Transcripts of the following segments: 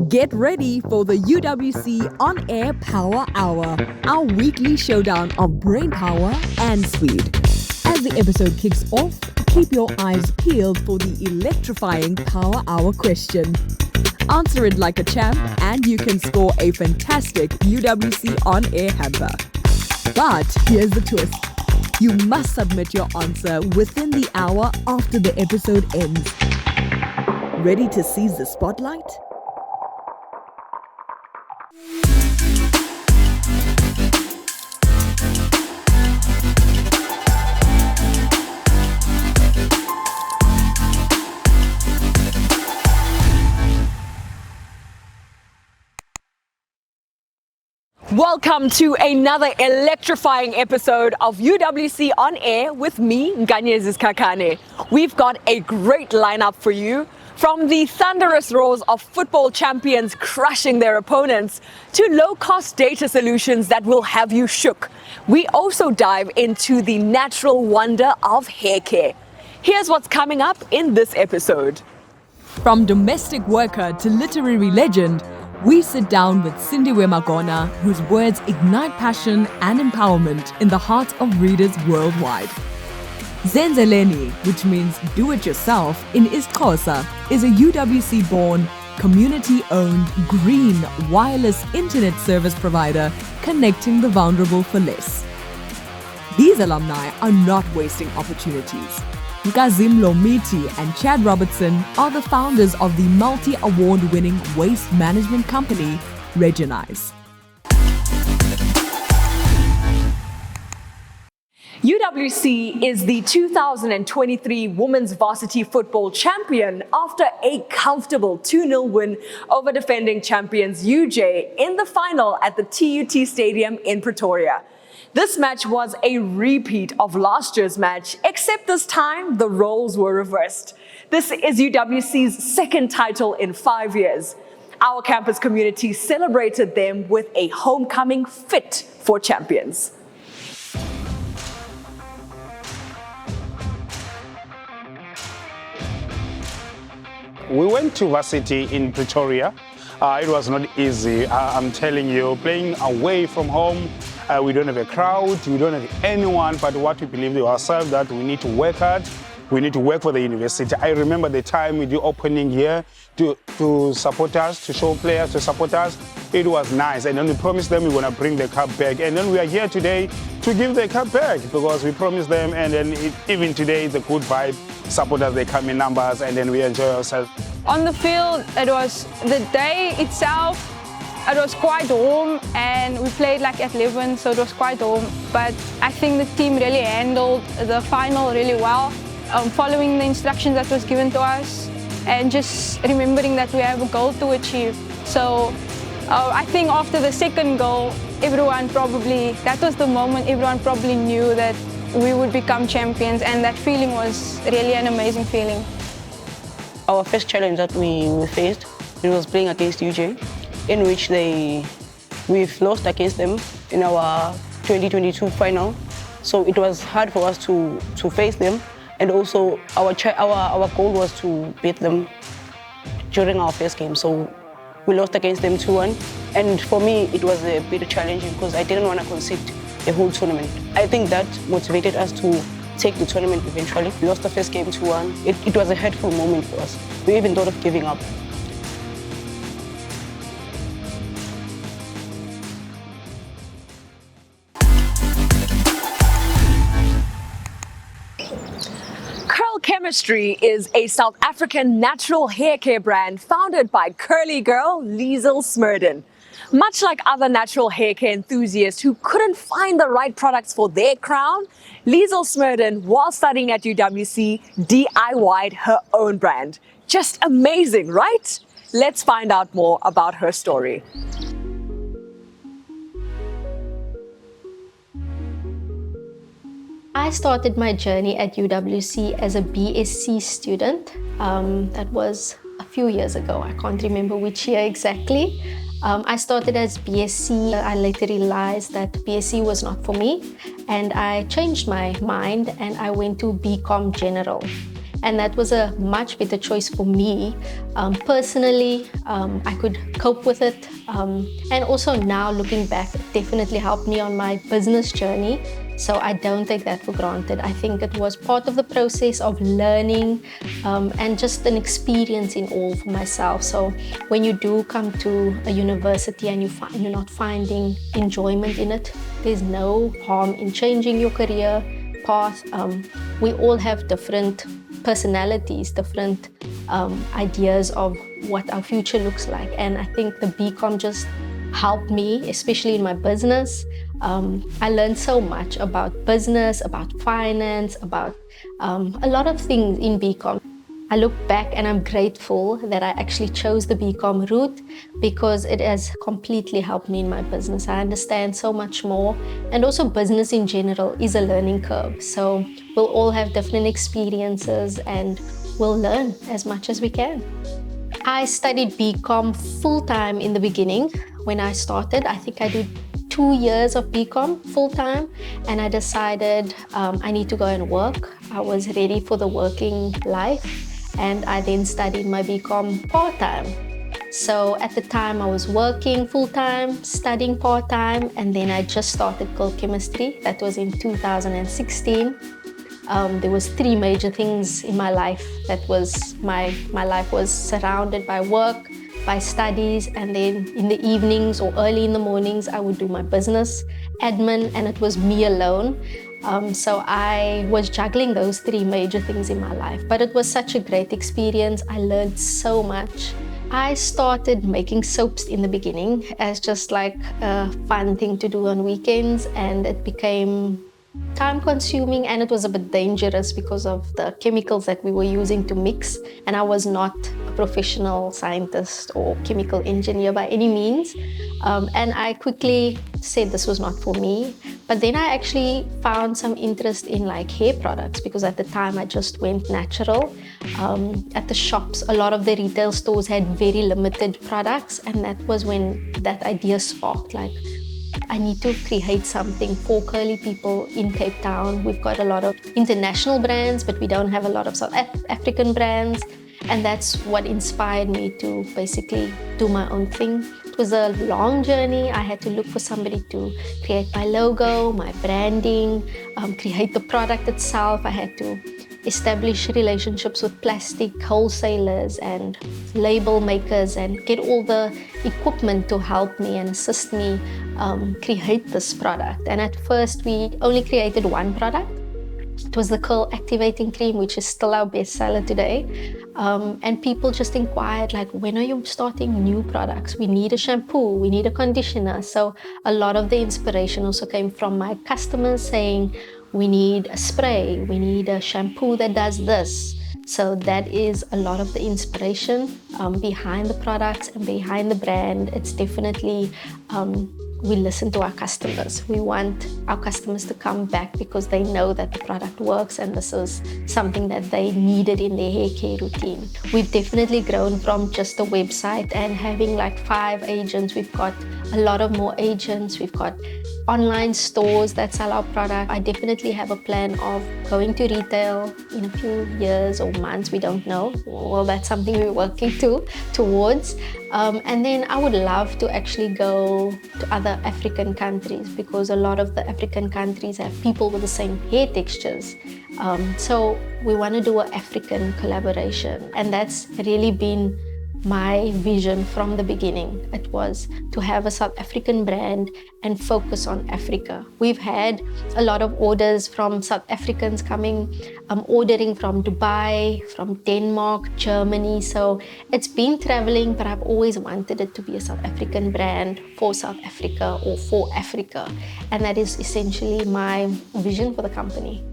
Get ready for the UWC On Air Power Hour, our weekly showdown of brain power and speed. As the episode kicks off, keep your eyes peeled for the electrifying Power Hour question. Answer it like a champ and you can score a fantastic UWC On Air hamper. But here's the twist. You must submit your answer within the hour after the episode ends. Ready to seize the spotlight? Welcome to another electrifying episode of UWC On Air with me, Nkazimlo. We've got a great lineup for you. From the thunderous roars of football champions crushing their opponents to low-cost data solutions that will have you shook, we also dive into the natural wonder of hair care. Here's what's coming up in this episode. From domestic worker to literary legend, we sit down with Sindiwe Magona, whose words ignite passion and empowerment in the hearts of readers worldwide. Zenzeleni, which means do it yourself in isiXhosa, is a UWC-born, community-owned, green, wireless internet service provider connecting the vulnerable for less. These alumni are not wasting opportunities. Nkazimlo, Miti and Chad Robertson are the founders of the multi-award-winning waste management company, Regenize. UWC is the 2023 Women's Varsity Football Champion after a comfortable 2-0 win over defending champions UJ in the final at the TUT Stadium in Pretoria. This match was a repeat of last year's match, except this time the roles were reversed. This is UWC's second title in 5 years. Our campus community celebrated them with a homecoming fit for champions. We went to Varsity in Pretoria. It was not easy. I'm telling you, playing away from home, we don't have a crowd, we don't have anyone, but what we believe in ourselves that we need to work hard, we need to work for the university. I remember the time we did opening here to support us, to show players to support us. It was nice, and then we promised them we're going to bring the cup back, and then we are here today to give the cup back because we promised them, and then even today it's a good vibe. Supporters, they come in numbers, and then we enjoy ourselves. On the field, it was the day itself. It was quite warm, and we played like at 11, so it was quite warm. But I think the team really handled the final really well, following the instructions that was given to us, and just remembering that we have a goal to achieve. So I think after the second goal, that was the moment everyone probably knew that we would become champions, and that feeling was really an amazing feeling. Our first challenge that we faced, it was playing against UJ, in which we've lost against them in our 2022 final. So it was hard for us to face them, and also our goal was to beat them during our first game. So we lost against them 2-1, and for me it was a bit challenging because I didn't want to concede the whole tournament. I think that motivated us to take the tournament eventually. We lost the first game 2-1. It was a hurtful moment for us. We even thought of giving up. Curl Chemistry is a South African natural hair care brand founded by curly girl Liesel Smurden. Much like other natural hair care enthusiasts who couldn't find the right products for their crown, Liesel Smurden, while studying at UWC, DIY'd her own brand. Just amazing, right? Let's find out more about her story. I started my journey at UWC as a BSc student. That was a few years ago. I can't remember which year exactly. I started as BSc. I later realized that BSc was not for me, and I changed my mind and I went to BCom General. and that was a much better choice for me. Personally, I could cope with it, and also now looking back, it definitely helped me on my business journey. So I don't take that for granted. I think it was part of the process of learning, and just an experience in all for myself. So when you do come to a university and you're not finding enjoyment in it, there's no harm in changing your career path. We all have different personalities, different ideas of what our future looks like. And I think the BCom just helped me, especially in my business. I learned so much about business, about finance, about a lot of things in BCom. I look back and I'm grateful that I actually chose the BCom route, because it has completely helped me in my business. I understand so much more, and also business in general is a learning curve. So we'll all have different experiences and we'll learn as much as we can. I studied BCom full-time in the beginning. When I started, I think I did 2 years of BCom full-time, and I decided I need to go and work. I was ready for the working life, and I then studied my BCom part-time. So at the time I was working full-time, studying part-time, and then I just started cold chemistry. That was in 2016. There was 3 major things in my life. That was my life was surrounded by work, by studies, and then in the evenings or early in the mornings I would do my business admin, and it was me alone. So I was juggling those 3 major things in my life, but it was such a great experience. I learned so much. I started making soaps in the beginning as just like a fun thing to do on weekends, and it became time consuming, and it was a bit dangerous because of the chemicals that we were using to mix, and I was not a professional scientist or chemical engineer by any means, and I quickly said this was not for me. But then I actually found some interest in like hair products, because at the time I just went natural. At the shops, a lot of the retail stores had very limited products, and that was when that idea sparked, like, I need to create something for curly people in Cape Town. We've got a lot of international brands, but we don't have a lot of South African brands. And that's what inspired me to basically do my own thing. It was a long journey. I had to look for somebody to create my logo, my branding, create the product itself. I had to establish relationships with plastic wholesalers and label makers and get all the equipment to help me and assist me create this product. And at first we only created one product. It was the curl activating cream, which is still our bestseller today. And people just inquired, like, when are you starting new products? We need a shampoo, we need a conditioner. So a lot of the inspiration also came from my customers saying, we need a spray, we need a shampoo that does this. So that is a lot of the inspiration behind the products and behind the brand. It's definitely, we listen to our customers. We want our customers to come back because they know that the product works and this is something that they needed in their hair care routine. We've definitely grown from just a website and having like 5 agents. We've got a lot of more agents. We've got online stores that sell our product. I definitely have a plan of going to retail in a few years or months, we don't know. Well, that's something we're working towards. And then I would love to actually go to other African countries, because a lot of the African countries have people with the same hair textures. So we want to do an African collaboration, and that's really been my vision from the beginning. It was to have a South African brand and focus on Africa. We've had a lot of orders from South Africans coming, ordering from Dubai, from Denmark, Germany. So it's been traveling, but I've always wanted it to be a South African brand for South Africa or for Africa. And that is essentially my vision for the company.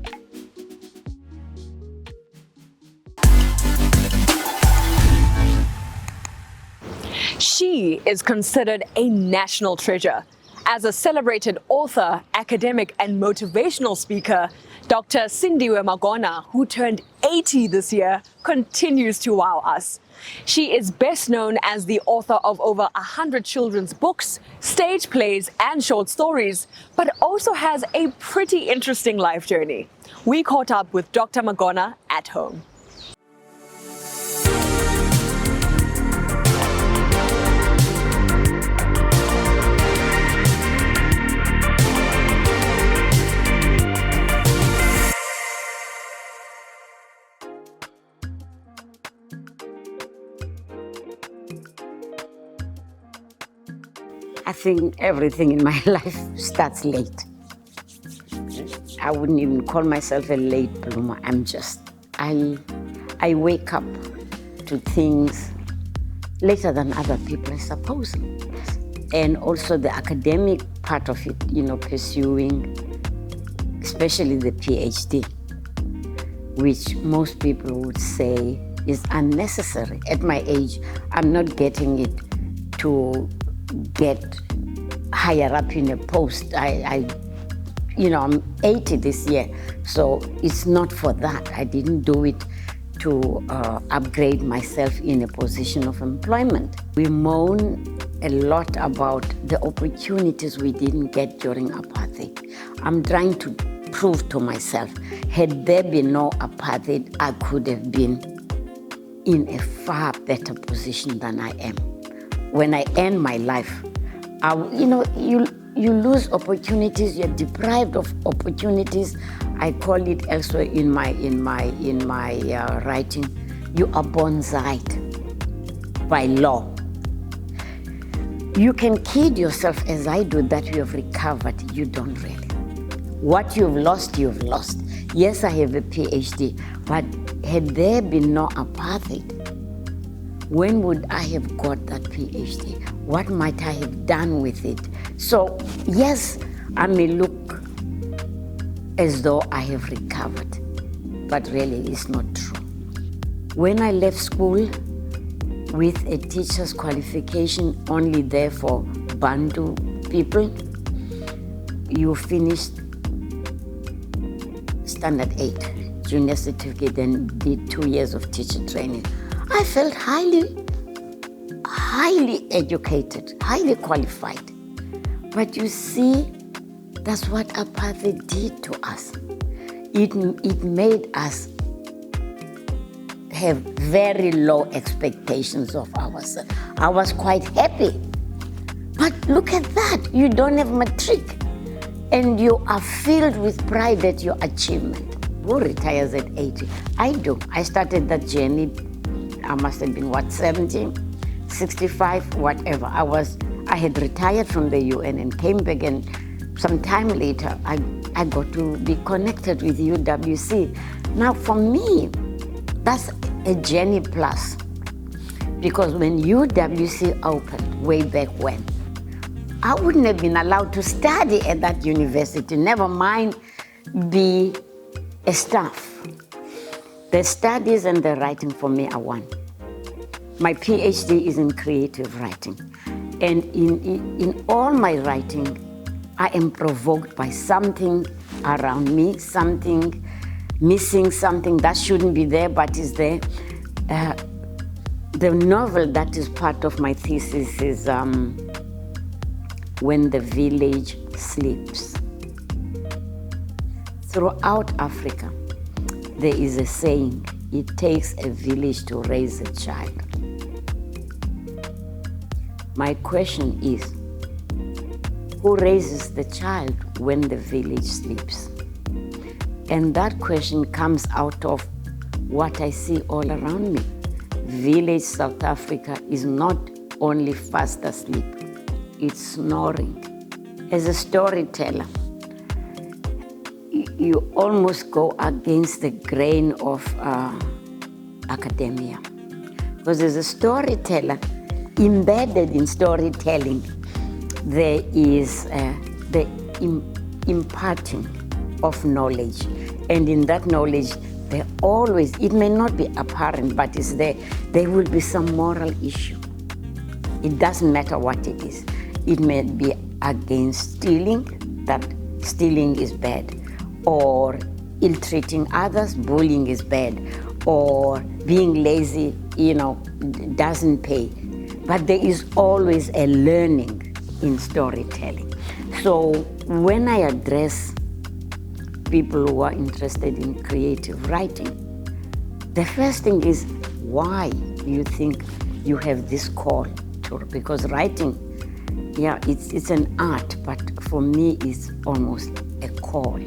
She is considered a national treasure. As a celebrated author, academic, and motivational speaker, Dr. Sindiwe Magona, who turned 80 this year, continues to wow us. She is best known as the author of over 100 children's books, stage plays, and short stories, but also has a pretty interesting life journey. We caught up with Dr. Magona at home. I think everything in my life starts late. I wouldn't even call myself a late bloomer. I wake up to things later than other people, I suppose. And also the academic part of it, pursuing, especially the PhD, which most people would say is unnecessary. At my age, I'm not getting it to get higher up in a post. I'm 80 this year, so it's not for that. I didn't do it to upgrade myself in a position of employment. We moan a lot about the opportunities we didn't get during apartheid. I'm trying to prove to myself, had there been no apartheid, I could have been in a far better position than I am. When I end my life, you lose opportunities, you're deprived of opportunities. I call it elsewhere in my writing, you are bonsaied by law. You can kid yourself, as I do, that you have recovered. You don't really. What you've lost, you've lost. Yes, I have a PhD, but had there been no apartheid, when would I have got that PhD? What might I have done with it? So, yes, I may look as though I have recovered, but really it's not true. When I left school with a teacher's qualification only there for Bantu people, you finished standard 8, junior certificate, and did 2 years of teacher training. I felt highly educated, highly qualified. But you see, that's what apartheid did to us. It made us have very low expectations of ourselves. I was quite happy. But look at that, you don't have matric. And you are filled with pride at your achievement. Who retires at 80? I do. I started that journey, I must have been, 70, 65, whatever. I had retired from the UN and came back, and some time later, I got to be connected with UWC. Now, for me, that's a journey plus. Because when UWC opened, way back when, I wouldn't have been allowed to study at that university, never mind be a staff. The studies and the writing for me are one. My PhD is in creative writing. And in all my writing, I am provoked by something around me, something missing, something that shouldn't be there but is there. The novel that is part of my thesis is When the Village Sleeps. Throughout Africa, there is a saying, it takes a village to raise a child. My question is, who raises the child when the village sleeps? And that question comes out of what I see all around me. Village South Africa is not only fast asleep, it's snoring. As a storyteller, you almost go against the grain of academia. Because as a storyteller, embedded in storytelling, there is the imparting of knowledge. And in that knowledge, there always, it may not be apparent, but it's there will be some moral issue. It doesn't matter what it is. It may be against stealing, that stealing is bad, or ill-treating others, bullying is bad, or being lazy, doesn't pay. But there is always a learning in storytelling. So when I address people who are interested in creative writing, the first thing is, why you think you have this call to, because writing, it's an art, but for me it's almost a call.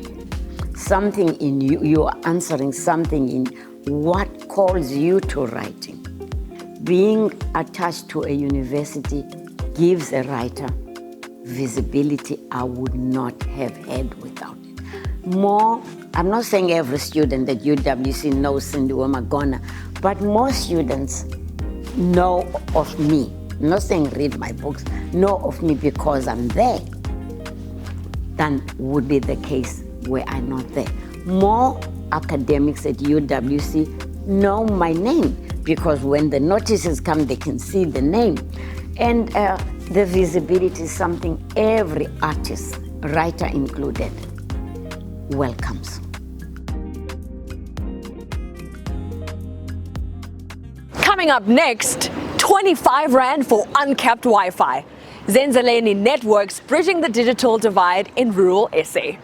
Something in you, you are answering something in what calls you to writing. Being attached to a university gives a writer visibility I would not have had without it. More, I'm not saying every student at UWC knows Sindiwe Magona, but more students know of me. I'm not saying read my books, know of me because I'm there, than would be the case where I'm not there. More academics at UWC know my name because when the notices come, they can see the name. And the visibility is something every artist, writer included, welcomes. Coming up next, 25 Rand for uncapped Wi-Fi. Zenzeleni networks bridging the digital divide in rural SA.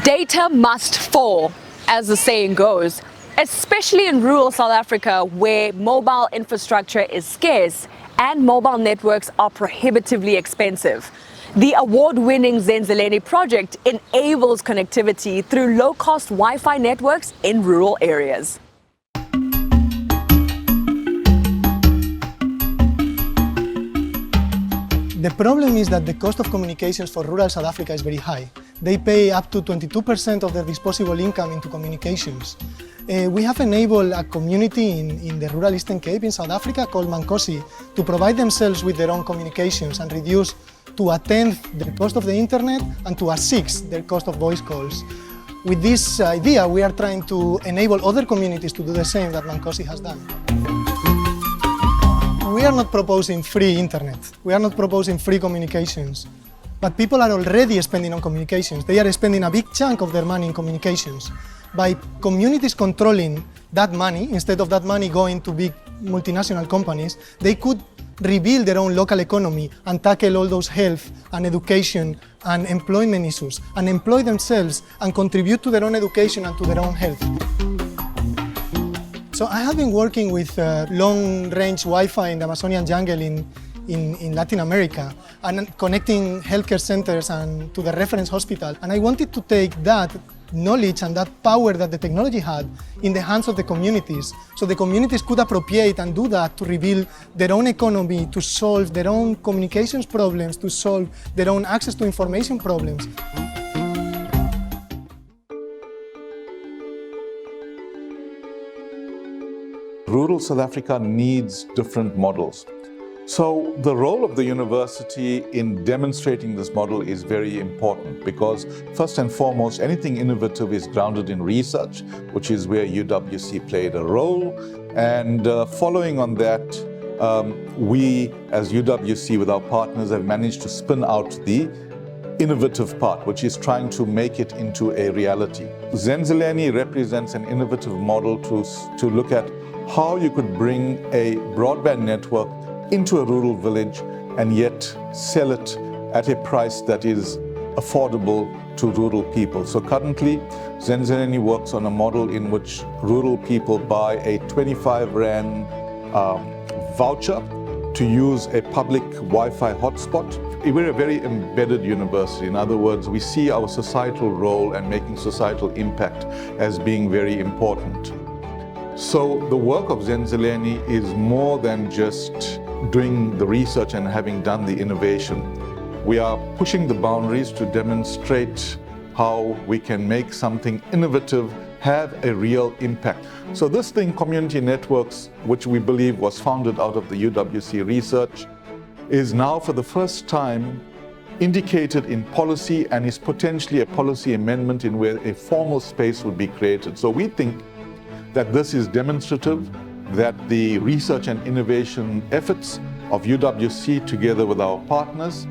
Data must fall, as the saying goes, especially in rural South Africa where mobile infrastructure is scarce and mobile networks are prohibitively expensive. The award-winning Zenzeleni project enables connectivity through low-cost Wi-Fi networks in rural areas. The problem is that the cost of communications for rural South Africa is very high. They pay up to 22% of their disposable income into communications. We have enabled a community in the rural Eastern Cape in South Africa called Mankosi to provide themselves with their own communications and reduce to a tenth the cost of the internet and to a sixth the cost of voice calls. With this idea, we are trying to enable other communities to do the same that Mankosi has done. We are not proposing free internet. We are not proposing free communications. But people are already spending on communications. They are spending a big chunk of their money in communications. By communities controlling that money, instead of that money going to big multinational companies, they could rebuild their own local economy and tackle all those health and education and employment issues, and employ themselves and contribute to their own education and to their own health. So I have been working with long-range Wi-Fi in the Amazonian jungle in Latin America and connecting healthcare centers and to the reference hospital. And I wanted to take that knowledge and that power that the technology had in the hands of the communities, so the communities could appropriate and do that to rebuild their own economy, to solve their own communications problems, to solve their own access to information problems. Rural South Africa needs different models. So the role of the university in demonstrating this model is very important because first and foremost, anything innovative is grounded in research, which is where UWC played a role. And following on that, we as UWC with our partners have managed to spin out the innovative part, which is trying to make it into a reality. Zenzeleni represents an innovative model to look at how you could bring a broadband network into a rural village and yet sell it at a price that is affordable to rural people. So currently, Zenzeleni works on a model in which rural people buy a 25 Rand voucher to use a public Wi-Fi hotspot. We're a very embedded university. In other words, we see our societal role and making societal impact as being very important. So the work of Zenzeleni is more than just doing the research and having done the innovation. We are pushing the boundaries to demonstrate how we can make something innovative have a real impact. So this thing, Community Networks, which we believe was founded out of the UWC research, is now for the first time indicated in policy and is potentially a policy amendment in where a formal space would be created. So we think that this is demonstrative that the research and innovation efforts of UWC together with our partners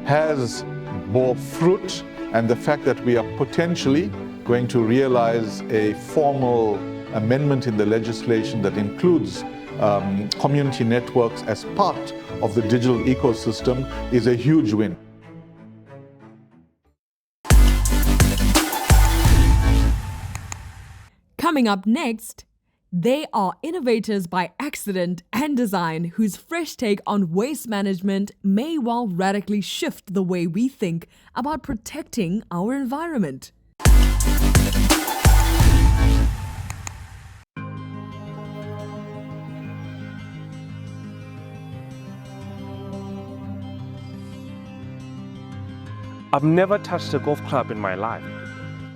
has bore fruit, and the fact that we are potentially going to realize a formal amendment in the legislation that includes community networks as part of the digital ecosystem is a huge win. Coming up next, they are innovators by accident and design whose fresh take on waste management may well radically shift the way we think about protecting our environment. I've never touched a golf club in my life.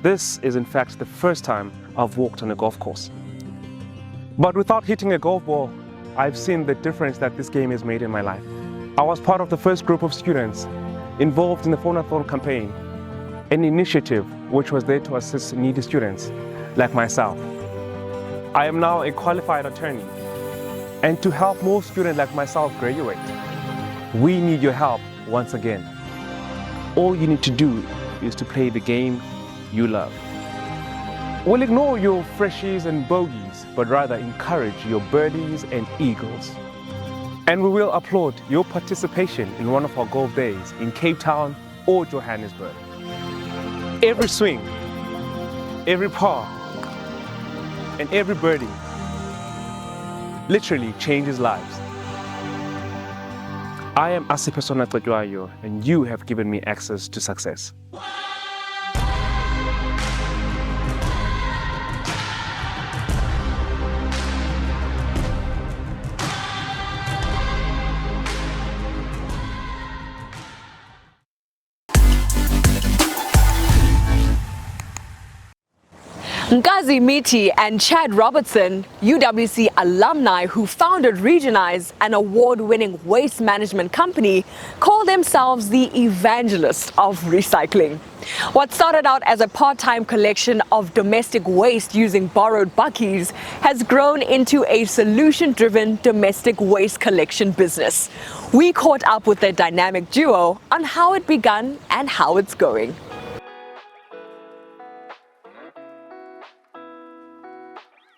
This is in fact the first time I've walked on a golf course. But without hitting a golf ball, I've seen the difference that this game has made in my life. I was part of the first group of students involved in the Phonathon campaign, an initiative which was there to assist needy students like myself. I am now a qualified attorney, and to help more students like myself graduate, we need your help once again. All you need to do is to play the game you love. We'll ignore your freshies and bogeys, but rather encourage your birdies and eagles. And we will applaud your participation in one of our golf days in Cape Town or Johannesburg. Every swing, every par, and every birdie literally changes lives. I am Asipesona Tadwayo, and you have given me access to success. Miti and Chad Robertson, UWC alumni who founded Regenize, an award-winning waste management company, call themselves the Evangelists of Recycling. What started out as a part-time collection of domestic waste using borrowed buckies has grown into a solution-driven domestic waste collection business. We caught up with their dynamic duo on how it began and how it's going.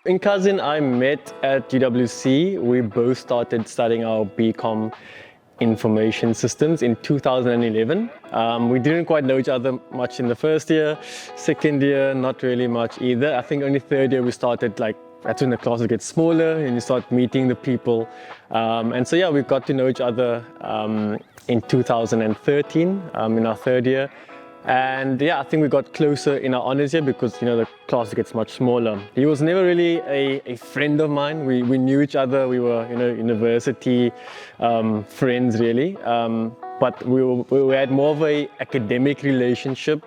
Nkazimlo, I met at UWC. We both started studying our BCom information systems in 2011. We didn't quite know each other much in the first year. Second year, not really much either. I think only third year we started, like, that's when the classes get smaller and you start meeting the people. And so yeah, we got to know each other in 2013, in our third year. And yeah, I think we got closer in our honors year because, you know, the class gets much smaller. He was never really a friend of mine. We knew each other. We were, you know, university friends really. But we had more of a academic relationship.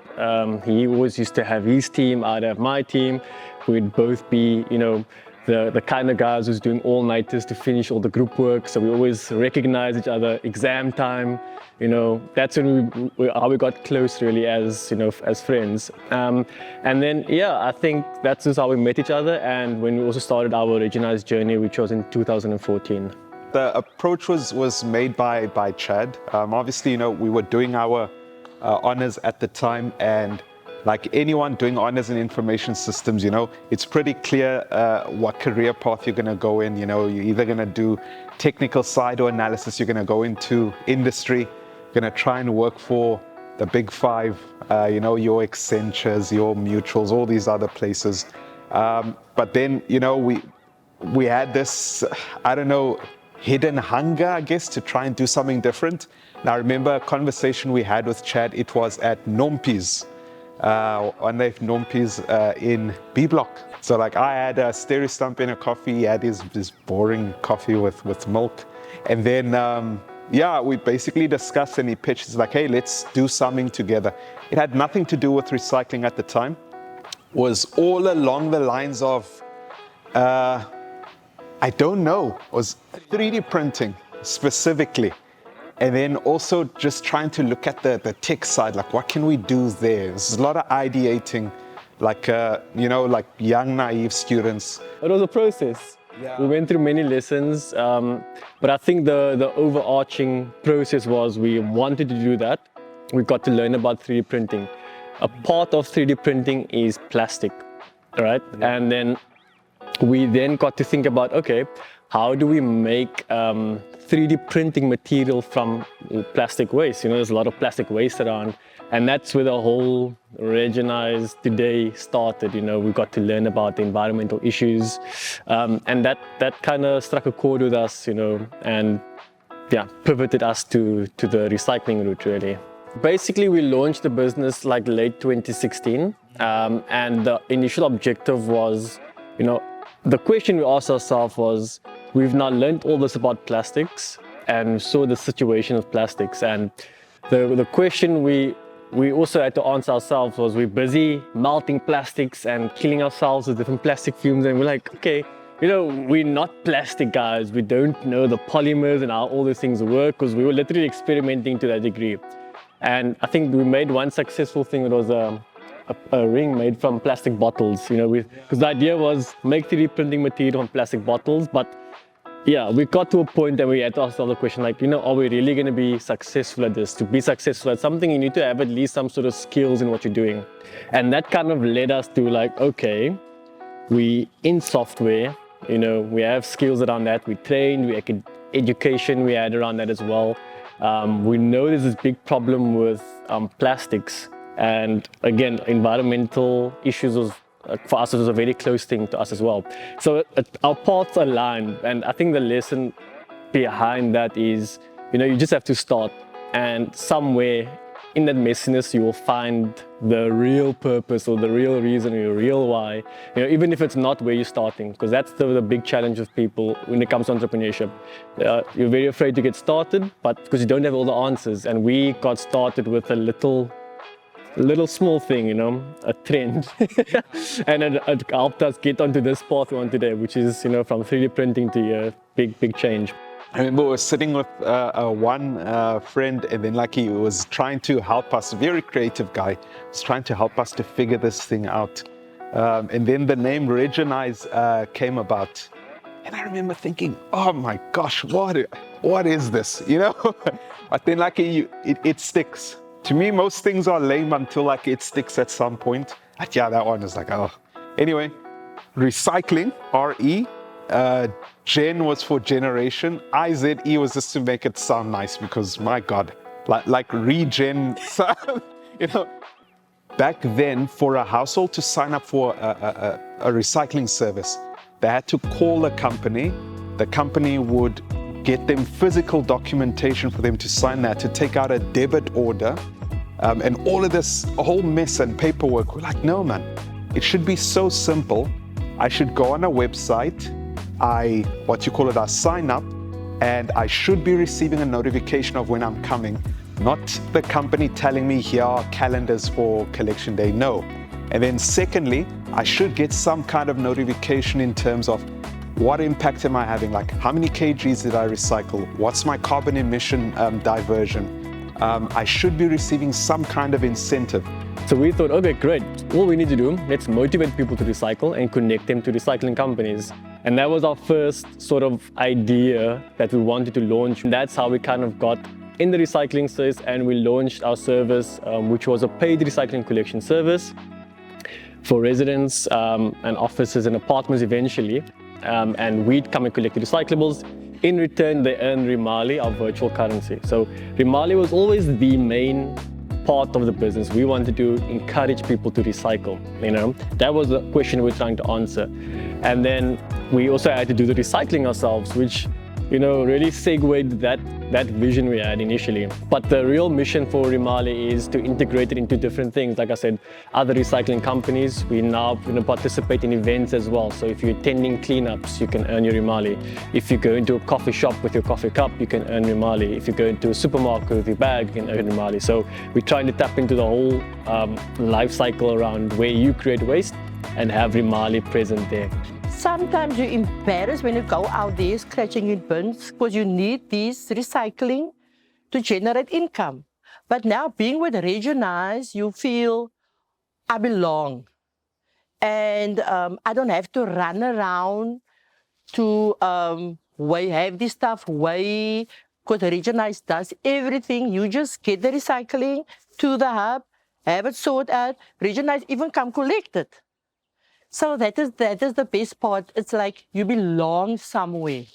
He always used to have his team, I'd have my team. We'd both be, you know, the kind of guys who's doing all-nighters to finish all the group work. So we always recognize each other. Exam time, you know, that's when how we got close really as, you know, as friends. And then, yeah, I think that's just how we met each other. And when we also started our Regenize journey, which was in 2014. The approach was made by Chad. Obviously, you know, we were doing our honors at the time, and like anyone doing honors in information systems, you know, it's pretty clear what career path you're going to go in. You know, you're either going to do technical side or analysis, you're going to go into industry, you're going to try and work for the big five, you know, your Accentures, your Mutuals, all these other places. But then, you know, we had this, I don't know, hidden hunger, I guess, to try and do something different. Now, I remember a conversation we had with Chad. It was at Nompi's, one day Nompi's in B Block. So like I had a stereo stump in a coffee, he had his boring coffee with milk. And then, yeah, we basically discussed and he pitched, it's like, hey, let's do something together. It had nothing to do with recycling at the time. It was all along the lines of, I don't know, it was 3D printing specifically. And then also just trying to look at the tech side, like what can we do there? There's a lot of ideating, like, like young, naive students. It was a process. Yeah. We went through many lessons, but I think the overarching process was we wanted to do that. We got to learn about 3D printing. A part of 3D printing is plastic, right? Yeah. And then we then got to think about, okay, how do we make 3D printing material from plastic waste? There's a lot of plastic waste around, and that's where the whole Regenize today started. We got to learn about the environmental issues, and that kind of struck a chord with us, and yeah, pivoted us to the recycling route, really. Basically, we launched the business like late 2016, and the initial objective was, the question we asked ourselves was, we've now learned all this about plastics and saw the situation of plastics, and the question we also had to answer ourselves was, we're busy melting plastics and killing ourselves with different plastic fumes, and we're like, okay, we're not plastic guys. We don't know the polymers and how all these things work, because we were literally experimenting to that degree. And I think we made one successful thing. It was a ring made from plastic bottles, because the idea was make 3D printing material on plastic bottles. But yeah, we got to a point that we had to ask ourselves the question, like, are we really going to be successful at this? To be successful at something, you need to have at least some sort of skills in what you're doing. And that kind of led us to like, okay, we in software, we have skills around that. We trained, education we had around that as well. We know there's this big problem with plastics, and again, environmental issues was, for us, it was a very close thing to us as well. So our paths aligned, and I think the lesson behind that is, you just have to start, and somewhere in that messiness you will find the real purpose or the real reason or your real why, even if it's not where you're starting, because that's the big challenge of people when it comes to entrepreneurship. You're very afraid to get started, but because you don't have all the answers. And we got started with a little small thing, a trend, and it helped us get onto this path we're on today, which is, from 3D printing to a big change. I remember we were sitting with one friend, and then like he was trying to help us, very creative guy, was trying to help us to figure this thing out. And then the name Regenize came about. And I remember thinking, oh my gosh, what is this, But then like it sticks. To me, most things are lame until like it sticks at some point. Like, yeah, that one is like, oh. Anyway, recycling, R-E. Gen was for generation. IZE was just to make it sound nice, because my God, like regen, back then for a household to sign up for a recycling service, they had to call a company. The company would get them physical documentation for them to sign that, to take out a debit order, and all of this whole mess and paperwork. We're like, no man, it should be so simple. I should go on a website, I sign up, and I should be receiving a notification of when I'm coming, not the company telling me here are calendars for collection day, no. And then secondly, I should get some kind of notification in terms of what impact am I having, like how many kgs did I recycle, what's my carbon emission diversion. I should be receiving some kind of incentive. So we thought, okay, great. All we need to do, let's motivate people to recycle and connect them to recycling companies. And that was our first sort of idea that we wanted to launch. And that's how we kind of got in the recycling space, and we launched our service, which was a paid recycling collection service for residents and offices and apartments eventually. And we'd come and collect the recyclables. In return, they earn Rimali, our virtual currency. So Rimali was always the main part of the business. We wanted to encourage people to recycle, That was the question we were trying to answer. And then we also had to do the recycling ourselves, which, really segued that vision we had initially. But the real mission for Rimali is to integrate it into different things. Like I said, other recycling companies, we now participate in events as well. So if you're attending cleanups, you can earn your Rimali. If you go into a coffee shop with your coffee cup, you can earn Rimali. If you go into a supermarket with your bag, you can earn Rimali. So we're trying to tap into the whole life cycle around where you create waste and have Rimali present there. Sometimes you're embarrassed when you go out there scratching in bins, because you need these recycling to generate income. But now being with Regenize, you feel I belong. And I don't have to run around to have this stuff way, because Regenize does everything. You just get the recycling to the hub, have it sorted out. Regenize even come collect it. So that is the best part. It's like you belong somewhere.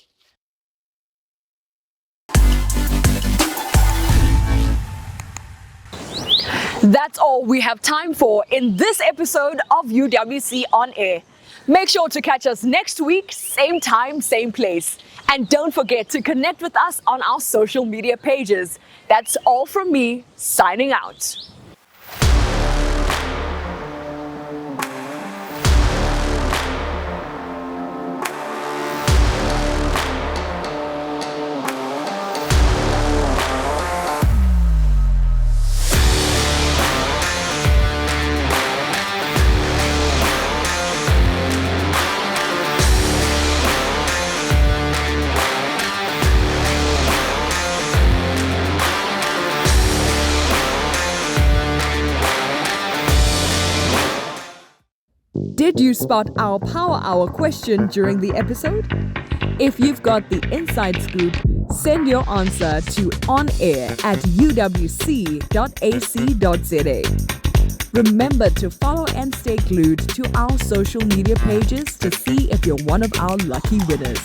That's all we have time for in this episode of UWC On Air. Make sure to catch us next week, same time, same place. And don't forget to connect with us on our social media pages. That's all from me, signing out. Did you spot our Power Hour question during the episode? If you've got the inside scoop, send your answer to onair@uwc.ac.za. Remember to follow and stay glued to our social media pages to see if you're one of our lucky winners.